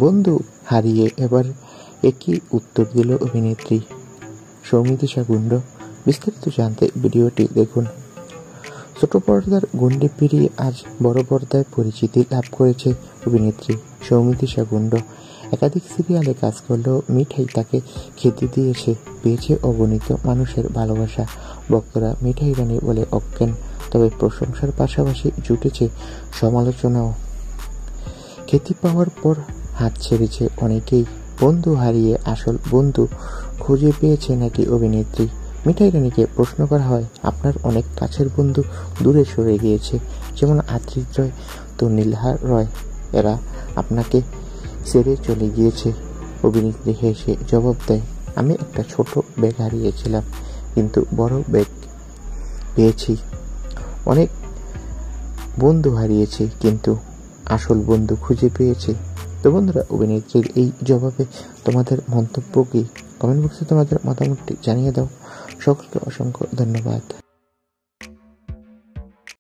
বন্ধু হারিয়ে এবার একই উত্তর দিল অভিনেত্রী সৌমিত্রা গুন্ড। বিস্তারিত জানতে ভিডিওটি দেখুন। ছোট পর্দার গণ্ডি পেরিয়ে আজ বড় পর্দায় পরিচিতি লাভ করেছে অভিনেত্রী সৌমিত্রা গুন্ড। একাধিক সিরিয়ালে কাজ করলেও মিঠাই তাকে খ্যাতি দিয়েছে, পেয়েছে অগণিত মানুষের ভালোবাসা। ভক্তরা মিঠাই রানী বলে অজ্ঞান, তবে প্রশংসার পাশাপাশি জুটেছে সমালোচনাও। খ্যাতি পাওয়ার পর হাত ছেড়েছে অনেকেই। বন্ধু হারিয়ে আসল বন্ধু খুঁজে পেয়েছে নাকি অভিনেত্রী? মিঠাই রানীকে প্রশ্ন করা হয়, আপনার অনেক কাছের বন্ধু দূরে সরে গিয়েছে, যেমন আদ্রিত রয়, তনিলহা রয়, এরা আপনাকে ছেড়ে চলে গিয়েছে। অভিনেত্রী হেসে জবাব দেয়, আমি একটা ছোট ব্যাগ হারিয়েছিলাম, কিন্তু বড় ব্যাগ পেয়েছি। অনেক বন্ধু হারিয়েছে, কিন্তু আসল বন্ধু খুঁজে পেয়েছে। তো বন্ধুরা, অভিনেত্রীর এই জবাবে তোমাদের মন্তব্য কি? কমেন্ট বক্সে তোমাদের মতামতটি জানিয়ে দাও। সকলকে অসংখ্য ধন্যবাদ।